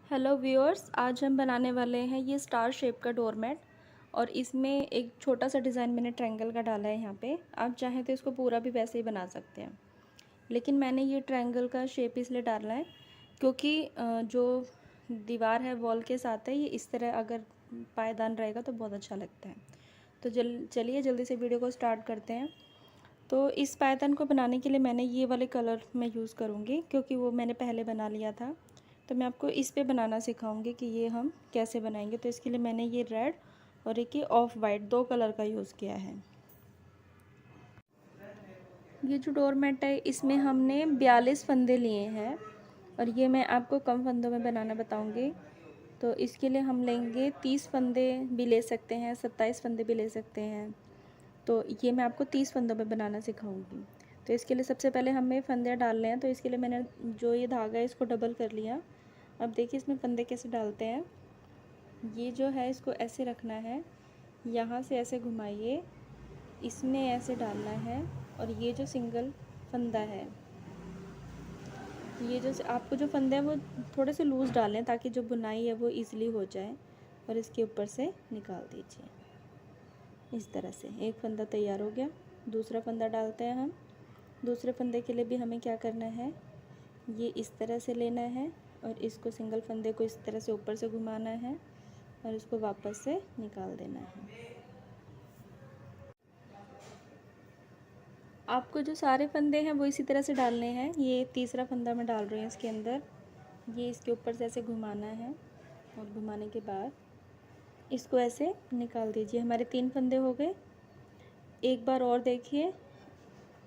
Hello viewers, आज हम बनाने वाले हैं ये स्टार शेप का डोरमेट। और इसमें एक छोटा सा डिज़ाइन मैंने ट्रायंगल का डाला है। यहाँ पे आप चाहें तो इसको पूरा भी वैसे ही बना सकते हैं, लेकिन मैंने ये ट्रायंगल का शेप इसलिए डाला है क्योंकि जो दीवार है वॉल के साथ है, ये इस तरह अगर पायदान रहेगा तो बहुत अच्छा लगता है। तो चलिए जल्दी से वीडियो को स्टार्ट करते हैं। तो इस पायदान को बनाने के लिए मैंने ये वाले कलर में यूज़ करूँगी क्योंकि वो मैंने पहले बना लिया था। तो मैं आपको इस पे बनाना सिखाऊंगी कि ये हम कैसे बनाएंगे। तो इसके लिए मैंने ये रेड और एक ये ऑफ वाइट दो कलर का यूज़ किया है। ये जो डोरमेट है इसमें हमने 42 फंदे लिए हैं और ये मैं आपको कम फंदों में बनाना बताऊंगी। तो इसके लिए हम लेंगे 30 फंदे भी ले सकते हैं, 27 फंदे भी ले सकते हैं। तो ये मैं आपको 30 फंदों में बनाना सिखाऊंगी। तो इसके लिए सबसे पहले हमें फंदे डालने हैं। तो इसके लिए मैंने जो ये धागा है इसको डबल कर लिया। अब देखिए इसमें फंदे कैसे डालते हैं। ये जो है इसको ऐसे रखना है, यहाँ से ऐसे घुमाइए, इसमें ऐसे डालना है। और ये जो सिंगल फंदा है, ये जो आपको जो फंदे हैं वो थोड़े से लूज़ डालें ताकि जो बुनाई है वो इजीली हो जाए। और इसके ऊपर से निकाल दीजिए इस तरह से। एक फंदा तैयार हो गया। दूसरा फंदा डालते हैं हम। दूसरे फंदे के लिए भी हमें क्या करना है, ये इस तरह से लेना है और इसको सिंगल फंदे को इस तरह से ऊपर से घुमाना है और इसको वापस से निकाल देना है। आपको जो सारे फंदे हैं वो इसी तरह से डालने हैं। ये तीसरा फंदा मैं डाल रही हूँ इसके अंदर। ये इसके ऊपर से ऐसे घुमाना है और घुमाने के बाद इसको ऐसे निकाल दीजिए। हमारे 3 फंदे हो गए। एक बार और देखिए,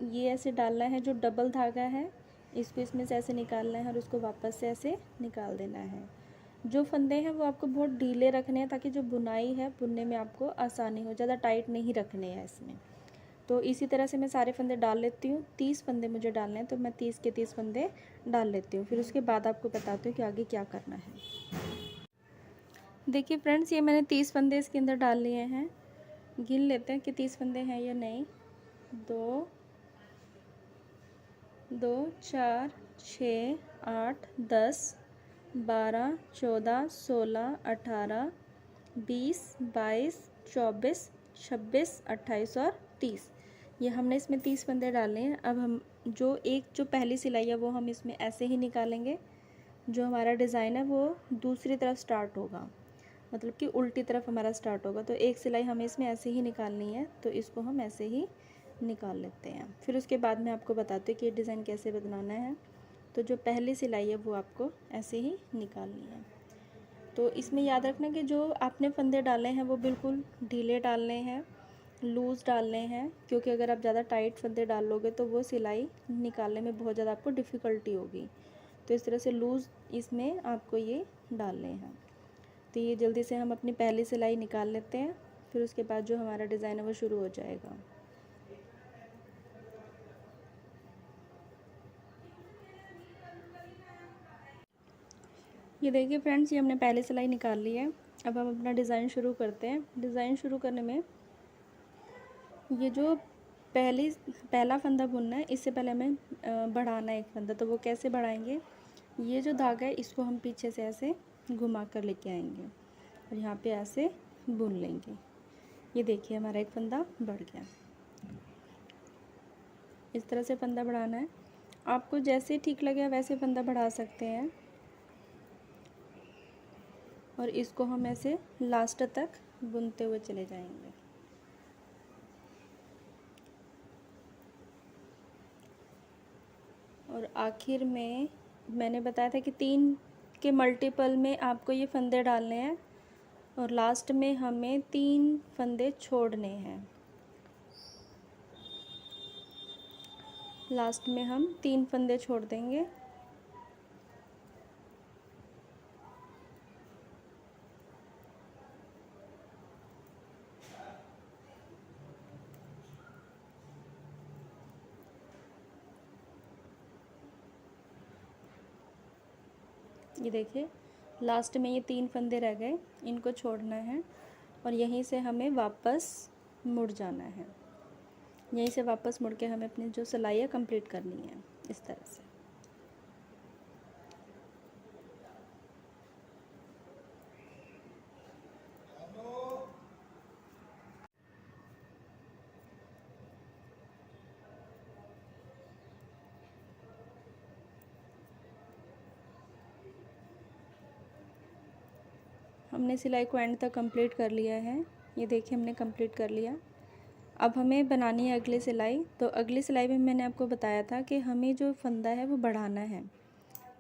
ये ऐसे डालना है, जो डबल धागा है इसको इसमें से ऐसे निकालना है और उसको वापस से ऐसे निकाल देना है। जो फंदे हैं वो आपको बहुत ढीले रखने हैं ताकि जो बुनाई है बुनने में आपको आसानी हो, ज़्यादा टाइट नहीं रखने हैं इसमें। तो इसी तरह से मैं सारे फंदे डाल लेती हूँ। 30 फंदे मुझे डालने हैं तो मैं 30 के 30 फंदे डाल लेती हूँ। फिर उसके बाद आपको बताती हूँ कि आगे क्या करना है। देखिए फ्रेंड्स, ये मैंने 30 फंदे इसके अंदर डाल लिए हैं। गिन लेते हैं कि 30 फंदे हैं या नहीं। 2 2 4 6 8 10 12 14 16 18 20 22 24 26 28 और 30। ये हमने इसमें 30 फंदे डाले हैं। अब हम जो पहली सिलाई है वो हम इसमें ऐसे ही निकालेंगे। जो हमारा डिज़ाइन है वो दूसरी तरफ स्टार्ट होगा, मतलब कि उल्टी तरफ हमारा स्टार्ट होगा। तो एक सिलाई हमें इसमें ऐसे ही निकालनी है, तो इसको हम ऐसे ही निकाल लेते हैं। फिर उसके बाद मैं आपको बताती हूँ कि ये डिज़ाइन कैसे बनाना है। तो जो पहली सिलाई है वो आपको ऐसे ही निकालनी है। तो इसमें याद रखना कि जो आपने फंदे डाले हैं वो बिल्कुल ढीले डालने हैं, लूज़ डालने हैं, क्योंकि अगर आप ज़्यादा टाइट फंदे डाल लोगे तो वो सिलाई निकालने में बहुत ज़्यादा आपको डिफ़िकल्टी होगी। तो इस तरह से लूज़ इसमें आपको ये डालने हैं। तो ये जल्दी से हम अपनी पहली सिलाई निकाल लेते हैं, फिर उसके बाद जो हमारा डिज़ाइन है वो शुरू हो जाएगा। ये देखिए फ्रेंड्स, ये हमने पहली सिलाई निकाल ली है। अब हम अपना डिज़ाइन शुरू करते हैं। डिज़ाइन शुरू करने में ये जो पहला फंदा बुनना है, इससे पहले हमें बढ़ाना है एक फंदा। तो वो कैसे बढ़ाएंगे, ये जो धागा है इसको हम पीछे से ऐसे घुमा कर लेके आएंगे और यहाँ पे ऐसे बुन लेंगे। ये देखिए हमारा एक फंदा बढ़ गया। इस तरह से फंदा बढ़ाना है। आपको जैसे ठीक लगे वैसे फंदा बढ़ा सकते हैं। और इसको हम ऐसे लास्ट तक बुनते हुए चले जाएंगे। और आखिर में मैंने बताया था कि 3 के मल्टीपल में आपको ये फंदे डालने हैं और लास्ट में हमें 3 फंदे छोड़ने हैं। लास्ट में हम 3 फंदे छोड़ देंगे। ये देखिए लास्ट में ये 3 फंदे रह गए, इनको छोड़ना है और यहीं से हमें वापस मुड़ जाना है। यहीं से वापस मुड़ के हमें अपनी जो सिलाई है कंप्लीट करनी है इस तरह से। हमने सिलाई को एंड तक कंप्लीट कर लिया है। ये देखिए हमने कंप्लीट कर लिया। अब हमें बनानी है अगली सिलाई। तो अगली सिलाई में मैंने आपको बताया था कि हमें जो फंदा है वो बढ़ाना है।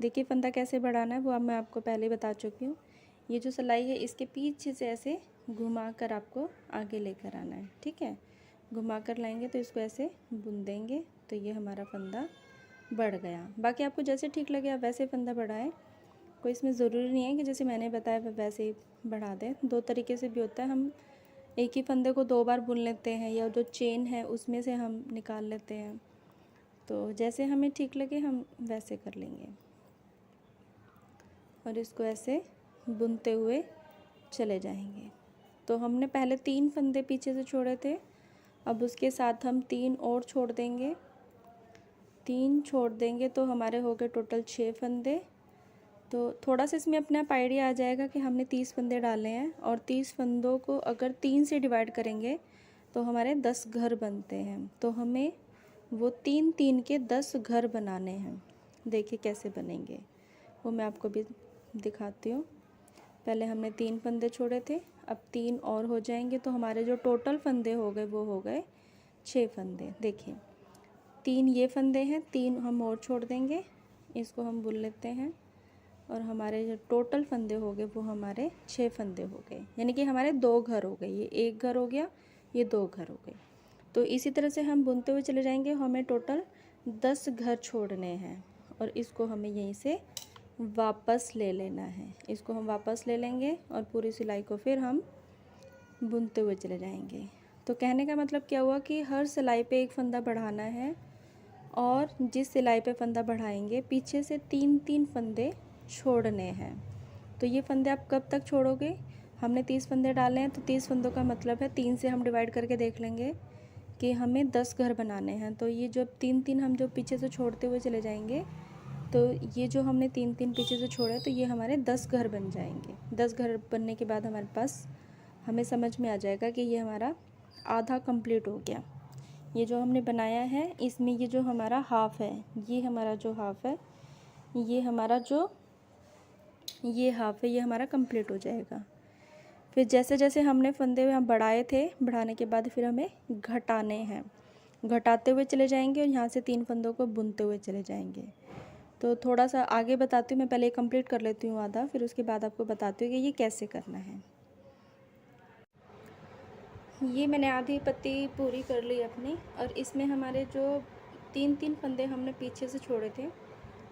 देखिए फंदा कैसे बढ़ाना है वो अब मैं आपको पहले बता चुकी हूँ। ये जो सिलाई है इसके पीछे से ऐसे घुमा कर आपको आगे लेकर आना है, ठीक है। घुमा कर लाएंगे तो इसको ऐसे बुन देंगे तो ये हमारा फंदा बढ़ गया। बाकी आपको जैसे ठीक लगे आप वैसे फंदा बढ़ाएं, कोई इसमें ज़रूरी नहीं है कि जैसे मैंने बताया वैसे ही बढ़ा दें। दो तरीके से भी होता है, हम एक ही फंदे को 2 बार बुन लेते हैं या जो चेन है उसमें से हम निकाल लेते हैं। तो जैसे हमें ठीक लगे हम वैसे कर लेंगे और इसको ऐसे बुनते हुए चले जाएंगे। तो हमने पहले 3 फंदे पीछे से छोड़े थे, अब उसके साथ हम 3 और छोड़ देंगे। 3 छोड़ देंगे तो हमारे हो गए टोटल 6 फंदे। तो थोड़ा सा इसमें अपने आप आइडिया आ जाएगा कि हमने 30 फंदे डाले हैं और 30 फंदों को अगर 3 से डिवाइड करेंगे तो हमारे 10 घर बनते हैं। तो हमें वो 3-3 के 10 घर बनाने हैं। देखिए कैसे बनेंगे वो मैं आपको भी दिखाती हूँ। पहले हमने 3 फंदे छोड़े थे, अब 3 और हो जाएंगे तो हमारे जो टोटल फंदे हो गए वो हो गए 6 फंदे। देखिए 3 ये फंदे हैं, 3 हम और छोड़ देंगे, इसको हम बुन लेते हैं और हमारे जो टोटल फंदे हो गए वो हमारे 6 फंदे हो गए। यानी कि हमारे 2 घर हो गए, ये 1 घर हो गया, ये 2 घर हो गए। तो इसी तरह से हम बुनते हुए चले जाएंगे। हमें टोटल 10 घर छोड़ने हैं और इसको हमें यहीं से वापस ले लेना है। इसको हम वापस ले लेंगे और पूरी सिलाई को फिर हम बुनते हुए चले जाएंगे। तो कहने का मतलब क्या हुआ कि हर सिलाई पे एक फंदा बढ़ाना है और जिस सिलाई पे फंदा बढ़ाएंगे पीछे से 3-3 फंदे छोड़ने हैं। तो ये फंदे आप कब तक छोड़ोगे? हमने 30 फंदे डाले हैं तो 30 फंदों का मतलब है 3 से हम डिवाइड करके देख लेंगे कि हमें 10 घर बनाने हैं। तो ये जो 3-3 हम जो पीछे से छोड़ते हुए चले जाएंगे तो ये जो हमने 3-3 पीछे से छोड़े तो ये हमारे 10 घर बन जाएंगे। 10 घर बनने के बाद हमारे पास हमें समझ में आ जाएगा कि ये हमारा आधा कंप्लीट हो गया। ये जो हमने बनाया है इसमें ये जो हमारा हाफ है, ये हमारा जो हाफ है, ये हमारा जो ये हाफ है ये हमारा कंप्लीट हो जाएगा। फिर जैसे जैसे हमने फंदे यहाँ बढ़ाए थे, बढ़ाने के बाद फिर हमें घटाने हैं। घटाते हुए चले जाएंगे और यहाँ से 3 फंदों को बुनते हुए चले जाएंगे। तो थोड़ा सा आगे बताती हूँ, मैं पहले कंप्लीट कर लेती हूँ आधा, फिर उसके बाद आपको बताती हूँ कि ये कैसे करना है। ये मैंने आधी पत्ती पूरी कर ली अपनी और इसमें हमारे जो 3-3 फंदे हमने पीछे से छोड़े थे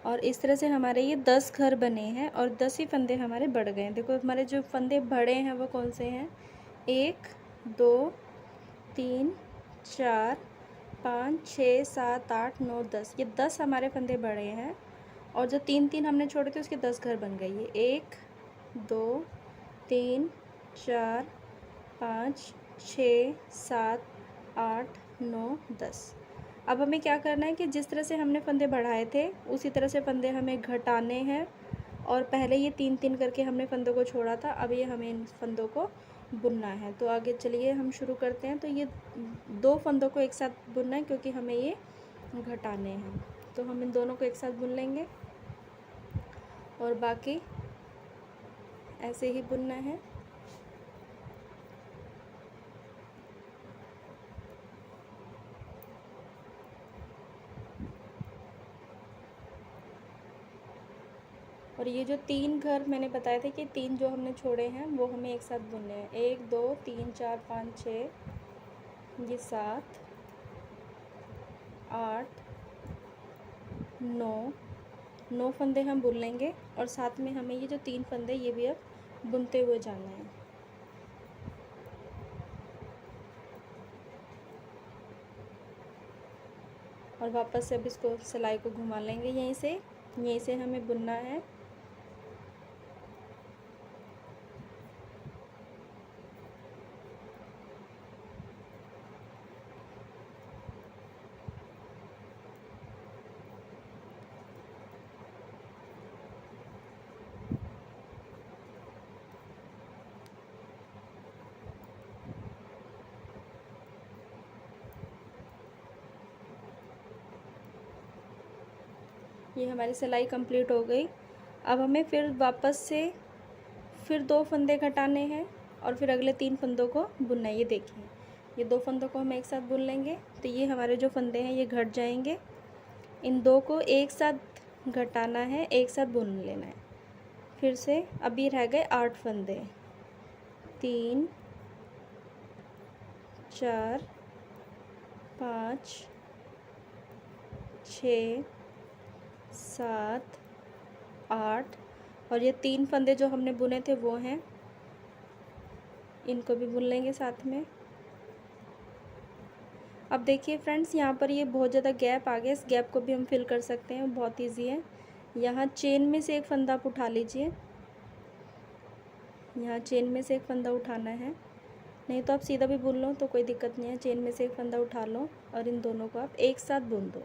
और इस तरह से हमारे ये 10 घर बने हैं और 10 ही फंदे हमारे बढ़ गए हैं। देखो हमारे जो फंदे बढ़े हैं वो कौन से हैं? 1 2 3 4 5 6 7 8 9 10, ये 10 हमारे फंदे बढ़े हैं और जो 3-3 हमने छोड़े थे उसके 10 घर बन गए। ये 1 2 3 4 5 6 7 8 9 10। अब हमें क्या करना है कि जिस तरह से हमने फंदे बढ़ाए थे उसी तरह से फंदे हमें घटाने हैं और पहले ये 3-3 करके हमने फंदों को छोड़ा था, अब ये हमें इन फंदों को बुनना है। तो आगे चलिए हम शुरू करते हैं। तो ये 2 फंदों को एक साथ बुनना है क्योंकि हमें ये घटाने हैं। तो हम इन दोनों को एक साथ बुन लेंगे और बाकी ऐसे ही बुनना है। और ये जो 3 घर मैंने बताए थे कि 3 जो हमने छोड़े हैं वो हमें एक साथ बुनने हैं। 1 2 3 4 5 6, ये 7 8 9 फंदे हम बुन लेंगे और साथ में हमें ये जो 3 फंदे ये भी अब बुनते हुए जाना है। और वापस से अब इसको सिलाई को घुमा लेंगे, यहीं से हमें बुनना है। ये हमारी सिलाई कंप्लीट हो गई। अब हमें फिर वापस से फिर 2 फंदे घटाने हैं और फिर अगले 3 फंदों को बुनना है। ये देखिए, ये 2 फंदों को हम एक साथ बुन लेंगे तो ये हमारे जो फंदे हैं ये घट जाएंगे। इन 2 को एक साथ घटाना है, एक साथ बुन लेना है। फिर से अभी रह गए 8 फंदे, 3 4 5 6 7 8 और ये 3 फंदे जो हमने बुने थे वो हैं, इनको भी बुन लेंगे साथ में। अब देखिए फ्रेंड्स, यहाँ पर ये बहुत ज़्यादा गैप आ गया, इस गैप को भी हम फिल कर सकते हैं, बहुत ईजी है। यहाँ चेन में से एक फंदा आप उठा लीजिए, यहाँ चेन में से एक फंदा उठाना है, नहीं तो आप सीधा भी बुन लो तो कोई दिक्कत नहीं है। चेन में से एक फंदा उठा लो और इन दोनों को आप एक साथ बुन दो।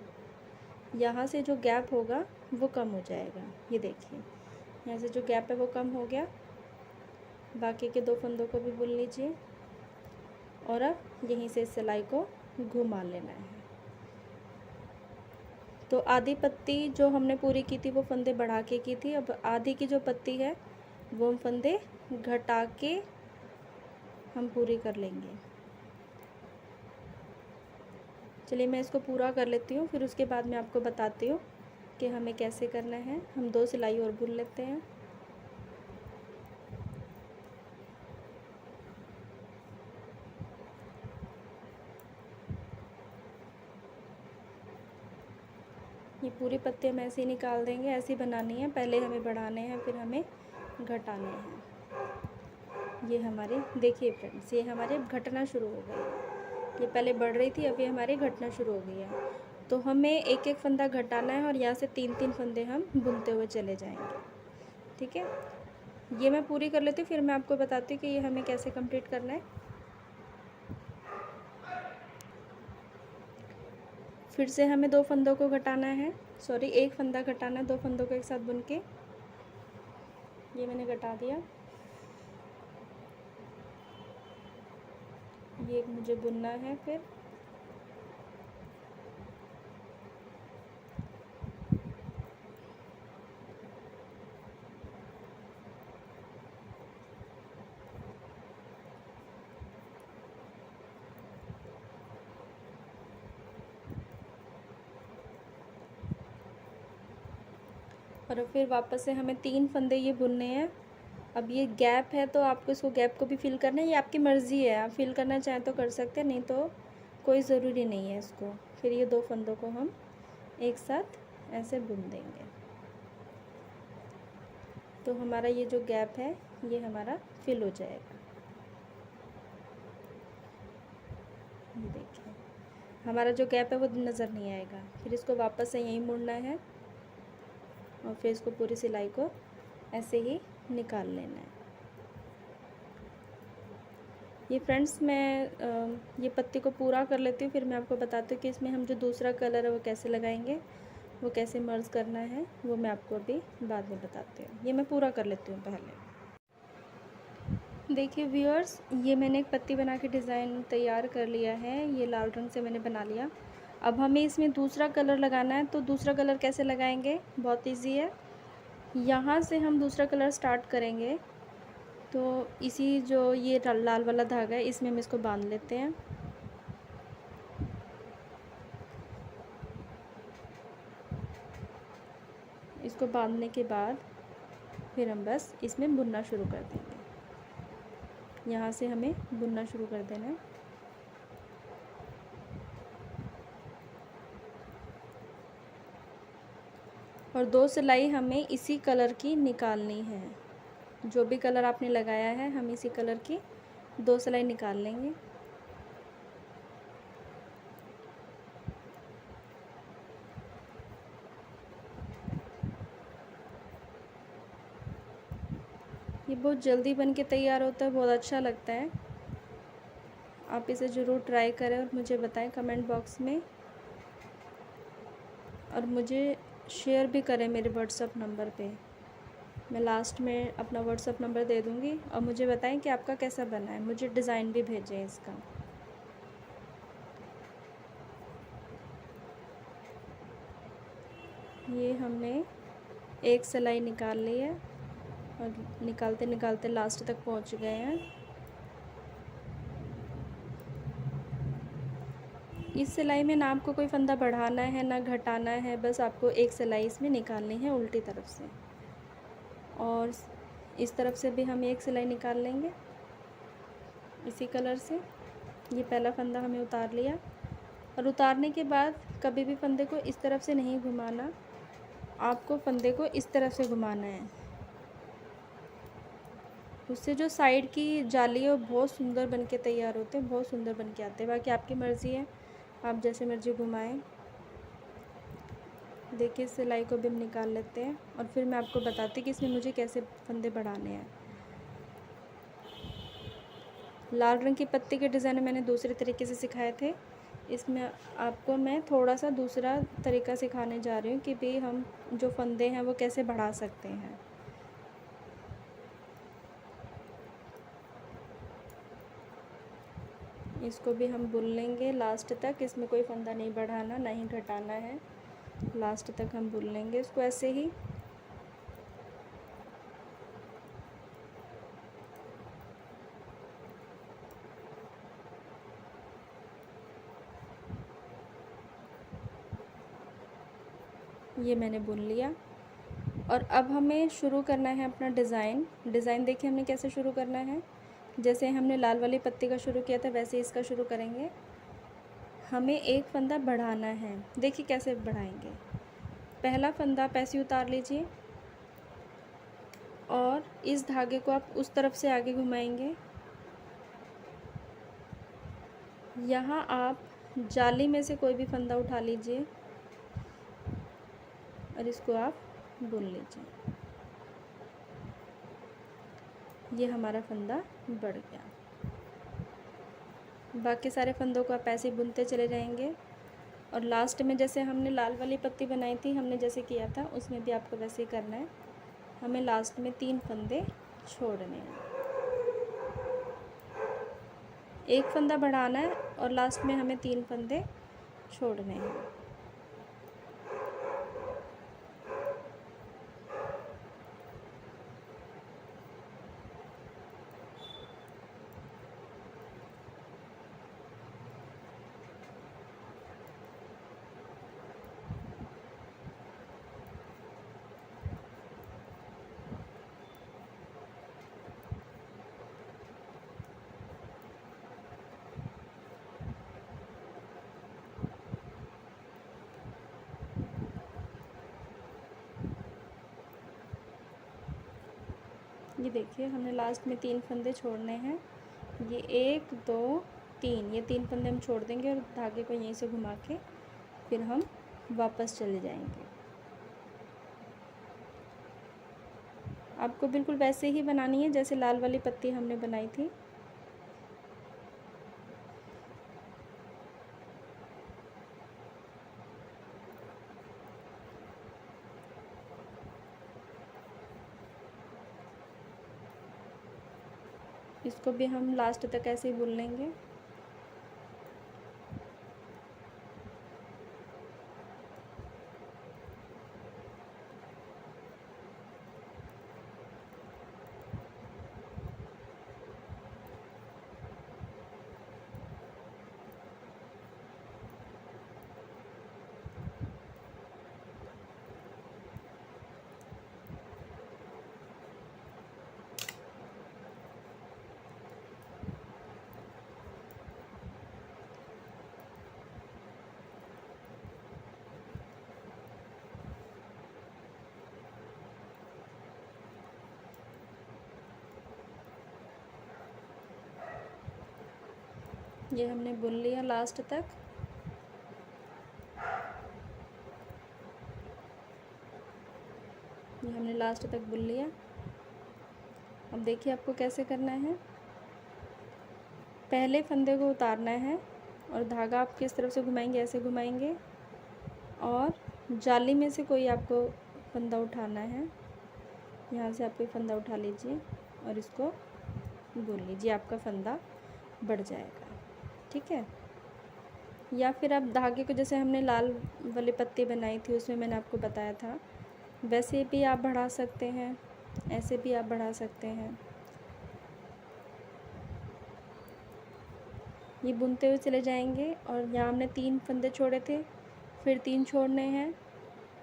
यहाँ से जो गैप होगा वो कम हो जाएगा। ये देखिए, यहाँ से जो गैप है वो कम हो गया। बाकी के 2 फंदों को भी बुन लीजिए और अब यहीं से सिलाई को घुमा लेना है। तो आधी पत्ती जो हमने पूरी की थी वो फंदे बढ़ा के की थी। अब आधी की जो पत्ती है वो हम फंदे घटा के हम पूरी कर लेंगे। चलिए मैं इसको पूरा कर लेती हूँ, फिर उसके बाद मैं आपको बताती हूँ कि हमें कैसे करना है। हम 2 सिलाई और बुन लेते हैं। ये पूरी पत्ती हम ऐसे ही निकाल देंगे, ऐसे ही बनानी है। पहले हमें बढ़ाने हैं, फिर हमें घटाने हैं। ये हमारे देखिए फ्रेंड्स, ये हमारे घटना शुरू हो गई। ये पहले बढ़ रही थी, अभी हमारी घटना शुरू हो गई है। तो हमें एक एक फंदा घटाना है और यहाँ से 3-3 फंदे हम बुनते हुए चले जाएंगे। ठीक है, ये मैं पूरी कर लेती हूँ, फिर मैं आपको बताती हूँ कि ये हमें कैसे कंप्लीट करना है। फिर से हमें 2 फंदों को घटाना है, सॉरी 1 फंदा घटाना है। 2 फंदों को एक साथ बुन के ये मैंने घटा दिया। ये मुझे बुनना है। फिर और फिर वापस से हमें 3 फंदे ये बुनने हैं। अब ये गैप है तो आपको इसको गैप को भी फिल करना है, ये आपकी मर्ज़ी है, आप फिल करना चाहें तो कर सकते हैं, नहीं तो कोई ज़रूरी नहीं है इसको। फिर ये 2 फंदों को हम एक साथ ऐसे बुन देंगे तो हमारा ये जो गैप है ये हमारा फिल हो जाएगा। ये देखिए, हमारा जो गैप है वो नज़र नहीं आएगा। फिर इसको वापस से यहीं मुड़ना है और फिर इसको पूरी सिलाई को ऐसे ही निकाल लेना है। ये फ्रेंड्स मैं ये पत्ती को पूरा कर लेती हूँ, फिर मैं आपको बताती हूँ कि इसमें हम जो दूसरा कलर है वो कैसे लगाएंगे, वो कैसे मर्ज करना है, वो मैं आपको अभी बाद में बताती हूँ। ये मैं पूरा कर लेती हूँ पहले। देखिए व्यूअर्स, ये मैंने एक पत्ती बना के डिज़ाइन तैयार कर लिया है। ये लाल रंग से मैंने बना लिया। अब हमें इसमें दूसरा कलर लगाना है, तो दूसरा कलर कैसे लगाएंगे, बहुत ईजी है। यहाँ से हम दूसरा कलर स्टार्ट करेंगे। तो इसी जो ये लाल वाला धागा है इसमें हम इसको बांध लेते हैं। इसको बांधने के बाद फिर हम बस इसमें बुनना शुरू कर देंगे। यहाँ से हमें बुनना शुरू कर देना है। और 2 सिलाई हमें इसी कलर की निकालनी है। जो भी कलर आपने लगाया है हम इसी कलर की 2 सिलाई निकाल लेंगे। ये बहुत जल्दी बन के तैयार होता है, बहुत अच्छा लगता है। आप इसे ज़रूर ट्राई करें और मुझे बताएं कमेंट बॉक्स में, और मुझे शेयर भी करें मेरे व्हाट्सएप नंबर पे। मैं लास्ट में अपना व्हाट्सएप नंबर दे दूँगी और मुझे बताएं कि आपका कैसा बना है। मुझे डिज़ाइन भी भेजें इसका। ये हमने एक सिलाई निकाल ली है और निकालते निकालते लास्ट तक पहुंच गए हैं। इस सिलाई में ना आपको कोई फंदा बढ़ाना है ना घटाना है, बस आपको एक सिलाई इसमें निकालनी है उल्टी तरफ से। और इस तरफ से भी हम एक सिलाई निकाल लेंगे इसी कलर से। ये पहला फंदा हमें उतार लिया, और उतारने के बाद कभी भी फंदे को इस तरफ से नहीं घुमाना, आपको फंदे को इस तरफ से घुमाना है। उससे जो साइड की जाली है वो बहुत सुंदर बन के तैयार होते हैं, बहुत सुंदर बन के आते हैं। बाकी आपकी मर्ज़ी है, आप जैसे मर्ज़ी घुमाएं। देखिए सिलाई को भी हम निकाल लेते हैं, और फिर मैं आपको बताती हूँ कि इसमें मुझे कैसे फंदे बढ़ाने हैं। लाल रंग की पत्ती के डिज़ाइन मैंने दूसरे तरीके से सिखाए थे, इसमें आपको मैं थोड़ा सा दूसरा तरीका सिखाने जा रही हूँ कि भाई हम जो फंदे हैं वो कैसे बढ़ा सकते हैं। इसको भी हम बुन लेंगे लास्ट तक, इसमें कोई फंदा नहीं बढ़ाना ना ही घटाना है, लास्ट तक हम बुन लेंगे इसको ऐसे ही। ये मैंने बुन लिया, और अब हमें शुरू करना है अपना डिज़ाइन देखिए हमने कैसे शुरू करना है। जैसे हमने लाल वाली पत्ती का शुरू किया था वैसे इसका शुरू करेंगे। हमें एक फंदा बढ़ाना है, देखिए कैसे बढ़ाएंगे। पहला फंदा आप ऐसे उतार लीजिए, और इस धागे को आप उस तरफ से आगे घुमाएंगे। यहाँ आप जाली में से कोई भी फंदा उठा लीजिए, और इसको आप बुन लीजिए। ये हमारा फंदा बढ़ गया। बाकी सारे फंदों को आप ऐसे ही बुनते चले जाएंगे, और लास्ट में जैसे हमने लाल वाली पत्ती बनाई थी, हमने जैसे किया था उसमें भी आपको वैसे ही करना है। हमें लास्ट में 3 फंदे छोड़ने हैं, एक फंदा बढ़ाना है, और लास्ट में हमें 3 फंदे छोड़ने हैं। ये देखिए हमने लास्ट में 3 फंदे छोड़ने हैं। ये 1 2 3, ये 3 फंदे हम छोड़ देंगे, और धागे को यहीं से घुमा के फिर हम वापस चले जाएंगे। आपको बिल्कुल वैसे ही बनानी है जैसे लाल वाली पत्ती हमने बनाई थी। इसको भी हम लास्ट तक ऐसे ही बुन लेंगे। ये हमने बुन लिया लास्ट तक। ये हमने लास्ट तक बुन लिया। अब देखिए आपको कैसे करना है। पहले फंदे को उतारना है, और धागा आप किस तरफ से घुमाएंगे, ऐसे घुमाएंगे, और जाली में से कोई आपको फंदा उठाना है। यहाँ से आप कोई फंदा उठा लीजिए और इसको बुन लीजिए, आपका फंदा बढ़ जाएगा। ठीक है। या फिर आप धागे को जैसे हमने लाल वाली पत्ती बनाई थी उसमें मैंने आपको बताया था वैसे भी आप बढ़ा सकते हैं। ऐसे भी आप बढ़ा सकते हैं। ये बुनते हुए चले जाएंगे और यहाँ हमने 3 फंदे छोड़े थे, फिर 3 छोड़ने हैं,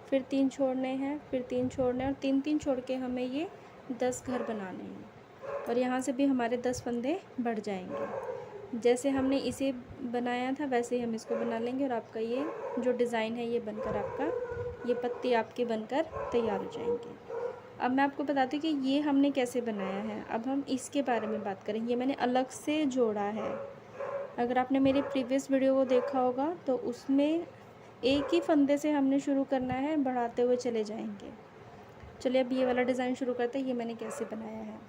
फिर 3 छोड़ने हैं, फिर 3 छोड़ने हैं और 3-3 छोड़ के हमें ये 10 घर बनाने हैं और यहाँ से भी हमारे 10 फंदे बढ़ जाएंगे। जैसे हमने इसे बनाया था वैसे ही हम इसको बना लेंगे और आपका ये जो डिज़ाइन है ये बनकर आपका ये पत्ती आपके बनकर तैयार हो जाएंगे। अब मैं आपको बताती हूँ कि ये हमने कैसे बनाया है। अब हम इसके बारे में बात करें। ये मैंने अलग से जोड़ा है। अगर आपने मेरे प्रीवियस वीडियो को देखा होगा तो उसमें एक ही फंदे से हमने शुरू करना है, बढ़ाते हुए चले जाएंगे। चलिए अब ये वाला डिज़ाइन शुरू करते हैं। ये मैंने कैसे बनाया है।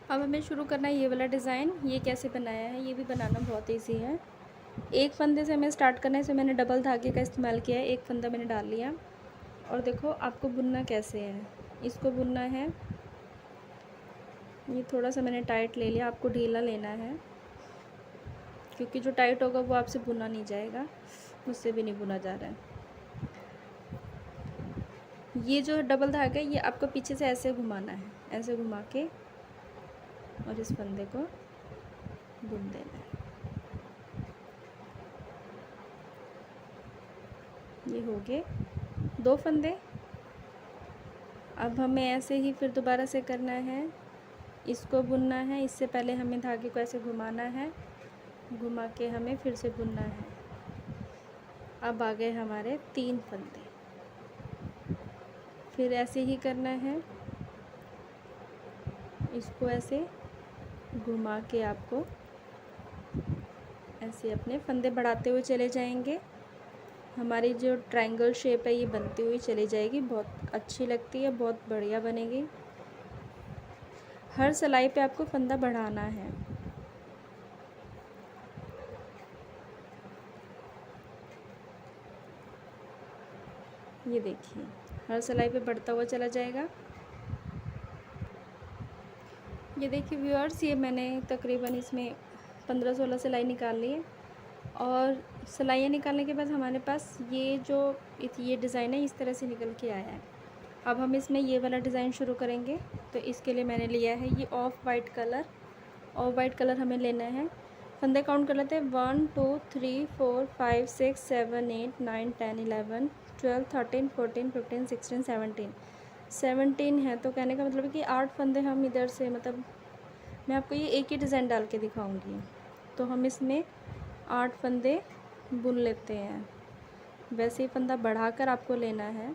अब हमें शुरू करना है ये वाला डिज़ाइन। ये कैसे बनाया है, ये भी बनाना बहुत ईजी है। एक फंदे से हमें स्टार्ट करना है। इसमें मैंने डबल धागे का इस्तेमाल किया है। एक फंदा मैंने डाल लिया और देखो आपको बुनना कैसे है। इसको बुनना है, ये थोड़ा सा मैंने टाइट ले लिया, आपको ढीला लेना है क्योंकि जो टाइट होगा वो आपसे बुना नहीं जाएगा, मुझसे भी नहीं बुना जा रहा है। ये जो डबल धागा है ये आपको पीछे से ऐसे घुमाना है, ऐसे घुमा के और इस फंदे को बुन देना है। ये हो गए 2 फंदे। अब हमें ऐसे ही फिर दोबारा से करना है, इसको बुनना है। इससे पहले हमें धागे को ऐसे घुमाना है, घुमा के हमें फिर से बुनना है। अब आ गए हमारे 3 फंदे। फिर ऐसे ही करना है, इसको ऐसे घुमा के आपको ऐसे अपने फंदे बढ़ाते हुए चले जाएंगे। हमारी जो ट्रायंगल शेप है ये बनती हुई चली जाएगी, बहुत अच्छी लगती है, बहुत बढ़िया बनेगी। हर सिलाई पे आपको फंदा बढ़ाना है। ये देखिए हर सिलाई पे बढ़ता हुआ चला जाएगा। ये देखिए व्यूअर्स, ये मैंने तकरीबन इसमें 15-16 सिलाई निकाल ली है और सिलाइयाँ निकालने के बाद हमारे पास ये जो ये डिज़ाइन है इस तरह से निकल के आया है। अब हम इसमें ये वाला डिज़ाइन शुरू करेंगे। तो इसके लिए मैंने लिया है ये of white colour. Of white colour हमें लेना है। फंदे काउंट कर लेते हैं 1 2 3 4 5 6 7 8 9 10 11 12 13 14 15 16 17 है। तो कहने का मतलब है कि 8 फंदे हम इधर से, मतलब मैं आपको ये एक ही डिज़ाइन डाल के दिखाऊंगी। तो हम इसमें 8 फंदे बुन लेते हैं। वैसे ही फंदा बढ़ाकर आपको लेना है।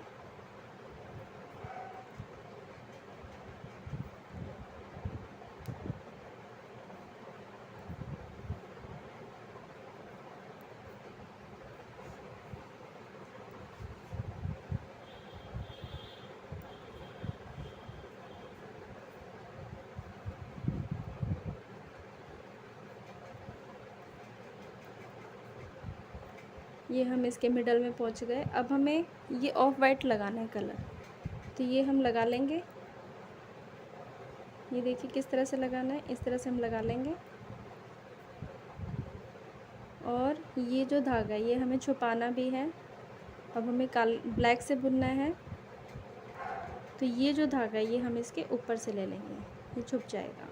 ये हम इसके मिडल में पहुंच गए। अब हमें ये ऑफ वाइट लगाना है कलर, तो ये हम लगा लेंगे। ये देखिए किस तरह से लगाना है, इस तरह से हम लगा लेंगे। और ये जो धागा ये हमें छुपाना भी है। अब हमें ब्लैक से बुनना है, तो ये जो धागा ये हम इसके ऊपर से ले लेंगे, ये छुप जाएगा।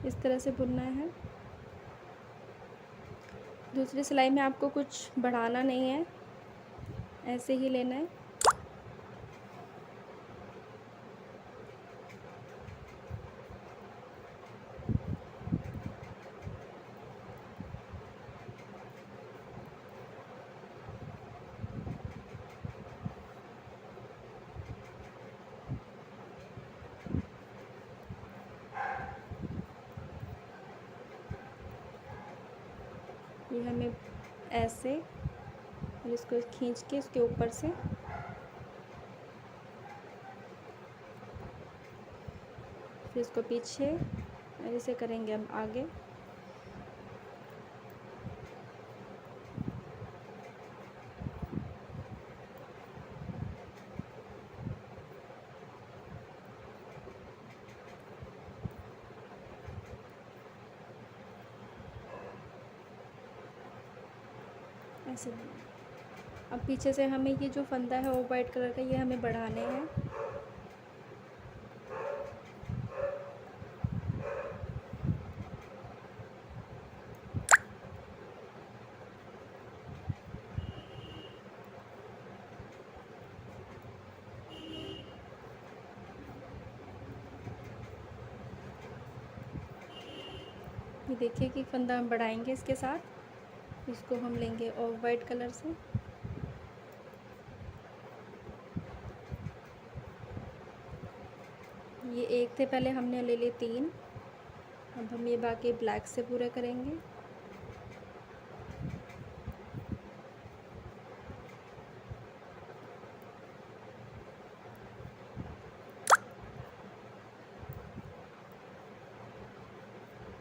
इस तरह से बुनना है। दूसरी सिलाई में आपको कुछ बढ़ाना नहीं है, ऐसे ही लेना है। ये हमें ऐसे और इसको खींच के इसके ऊपर से फिर इसको पीछे और इसे करेंगे हम आगे। ऐसे अब पीछे से हमें ये जो फंदा है वो वाइट कलर का, ये हमें बढ़ाने हैं। ये देखिए कि फंदा हम बढ़ाएंगे इसके साथ। इसको हम लेंगे ऑफ वाइट कलर से। ये एक थे पहले, हमने ले लिए 3। अब हम ये बाकी ब्लैक से पूरे करेंगे।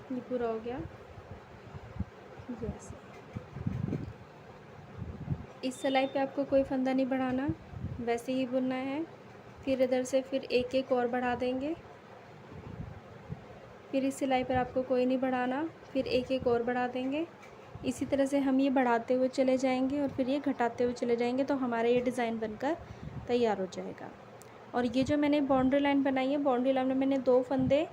ये पूरा हो गया। जैसे इस सिलाई पे आपको कोई फंदा नहीं बढ़ाना, वैसे ही बुनना है। फिर इधर से फिर एक एक और बढ़ा देंगे। फिर इस सिलाई पर आपको कोई नहीं बढ़ाना, फिर एक एक और बढ़ा देंगे। इसी तरह से हम ये बढ़ाते हुए चले जाएंगे और फिर ये घटाते हुए चले जाएंगे, तो हमारा ये डिज़ाइन बनकर तैयार हो जाएगा। और ये जो मैंने बाउंड्री लाइन बनाई है, बाउंड्री लाइन में मैंने 2 फंदे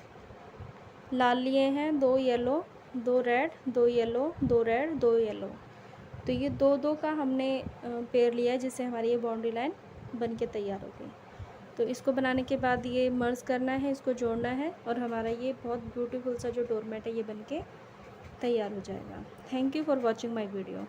लाल लिए हैं, 2 yellow, 2 red, 2 yellow, 2 red, 2 yellow. तो ये 2-2 का हमने पेयर लिया है, जिससे हमारी ये बाउंड्री लाइन बन के तैयार हो गई। तो इसको बनाने के बाद ये मर्ज करना है, इसको जोड़ना है और हमारा ये बहुत ब्यूटीफुल सा जो डोरमेट है ये बन के तैयार हो जाएगा। Thank you for watching my video.